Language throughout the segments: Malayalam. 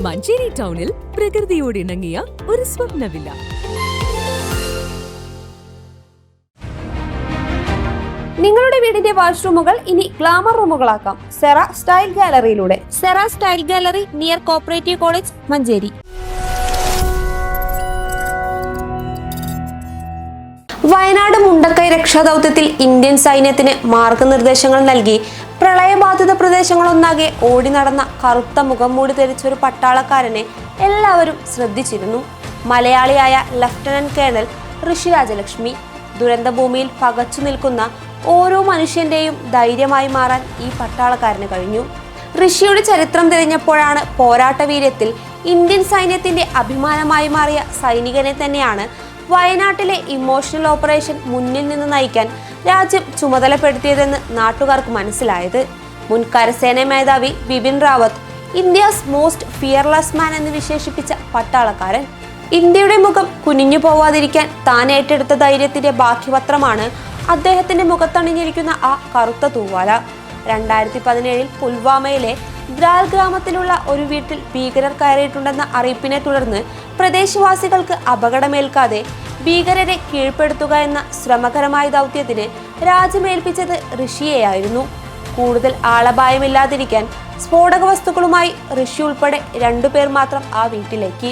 മഞ്ചേരി ടൗണിൽ പ്രകൃതിയോട് ഇണങ്ങിയ ഒരു സ്വപ്ന വില്ല. നിങ്ങളുടെ വീടിന്റെ വാഷ്റൂമുകൾ ഇനി ഗ്ലാമർ റൂമുകളാക്കാം സെറ സ്റ്റൈൽ ഗാലറിയിലൂടെ. Sera style gallery near cooperative college, Manjeri. Wayanad Mundakkai രക്ഷാദൗത്യത്തിൽ ഇന്ത്യൻ സൈന്യത്തിന് മാർഗനിർദ്ദേശങ്ങൾ നൽകി പ്രളയബാധിത പ്രദേശങ്ങളൊന്നാകെ ഓടി നടന്ന കറുത്ത മുഖംമൂടി ധരിച്ചൊരു പട്ടാളക്കാരനെ എല്ലാവരും ശ്രദ്ധിച്ചിരുന്നു. മലയാളിയായ ലഫ്റ്റനന്റ് കേണൽ ഋഷി രാജലക്ഷ്മി. ദുരന്തഭൂമിയിൽ പകച്ചു നിൽക്കുന്ന ഓരോ മനുഷ്യന്റെയും ധൈര്യമായി മാറാൻ ഈ പട്ടാളക്കാരന് കഴിഞ്ഞു. ഋഷിയുടെ ചരിത്രം തിരഞ്ഞപ്പോഴാണ് പോരാട്ടവീര്യത്തിൽ ഇന്ത്യൻ സൈന്യത്തിന്റെ അഭിമാനമായി മാറിയ സൈനികനെ തന്നെയാണ് വയനാട്ടിലെ ഇമോഷണൽ ഓപ്പറേഷൻ മുന്നിൽ നിന്ന് നയിക്കാൻ രാജ്യം ചുമതലപ്പെടുത്തിയതെന്ന് നാട്ടുകാർക്ക് മനസ്സിലായത്. മുൻ കരസേനാ മേധാവി Bipin Rawat India's most fearless man എന്ന് വിശേഷിപ്പിച്ച പട്ടാളക്കാരൻ. ഇന്ത്യയുടെ മുഖം കുനിഞ്ഞു പോവാതിരിക്കാൻ താൻ ഏറ്റെടുത്ത ധൈര്യത്തിന്റെ ബാക്കിപത്രമാണ് അദ്ദേഹത്തിന്റെ മുഖത്തണിഞ്ഞിരിക്കുന്ന ആ കറുത്ത തൂവാല. 2017 പുൽവാമയിലെ ദ്രാൽ ഗ്രാമത്തിലുള്ള ഒരു വീട്ടിൽ ഭീകരർ കയറിയിട്ടുണ്ടെന്ന അറിയിപ്പിനെ തുടർന്ന് പ്രദേശവാസികൾക്ക് അപകടമേൽക്കാതെ ഭീകരരെ കീഴ്പ്പെടുത്തുക എന്ന ശ്രമകരമായ ദൗത്യത്തിന് രാജ്യമേൽപ്പിച്ചത് ഋഷിയെയായിരുന്നു. കൂടുതൽ ആളപായമില്ലാതിരിക്കാൻ സ്ഫോടക വസ്തുക്കളുമായി ഋഷി ഉൾപ്പെടെ 2 പേർ മാത്രം ആ വീട്ടിലേക്ക്.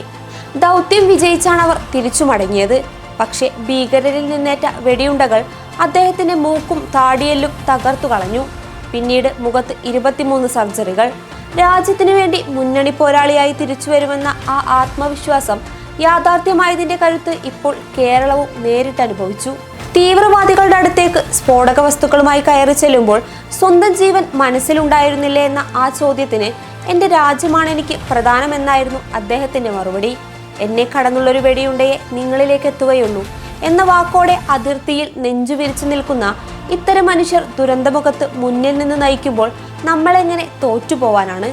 ദൗത്യം വിജയിച്ചാണ് അവർ തിരിച്ചു മടങ്ങിയത്. പക്ഷെ ഭീകരരിൽ നിന്നേറ്റ വെടിയുണ്ടകൾ അദ്ദേഹത്തിന്റെ മൂക്കും താടിയെല്ലും തകർത്തു കളഞ്ഞു. പിന്നീട് മുഖത്ത് 23 സർജറികൾ. രാജ്യത്തിനു വേണ്ടി മുന്നണി പോരാളിയായി തിരിച്ചു വരുമെന്ന ആ ആത്മവിശ്വാസം യാഥാർത്ഥ്യമായതിന്റെ കരുത്ത് ഇപ്പോൾ കേരളവും നേരിട്ടനുഭവിച്ചു. തീവ്രവാദികളുടെ അടുത്തേക്ക് സ്ഫോടക വസ്തുക്കളുമായി കയറി ചെല്ലുമ്പോൾ സ്വന്തം ജീവൻ മനസ്സിലുണ്ടായിരുന്നില്ലേ എന്ന ആ ചോദ്യത്തിന് എന്റെ രാജ്യമാണ് എനിക്ക് പ്രധാനമെന്നായിരുന്നു അദ്ദേഹത്തിന്റെ മറുപടി. എന്നെ കടന്നുള്ളൊരു വെടിയുണ്ടയെ നിങ്ങളിലേക്ക് എത്തുകയുള്ളൂ എന്ന വാക്കോടെ അതിർത്തിയിൽ നെഞ്ചു വിരിച്ചു നിൽക്കുന്ന ഇത്തരം മനുഷ്യർ ദുരന്തമുഖത്ത് മുന്നിൽ നിന്ന് നയിക്കുമ്പോൾ നമ്മളെങ്ങനെ തോറ്റുപോവാനാണ്?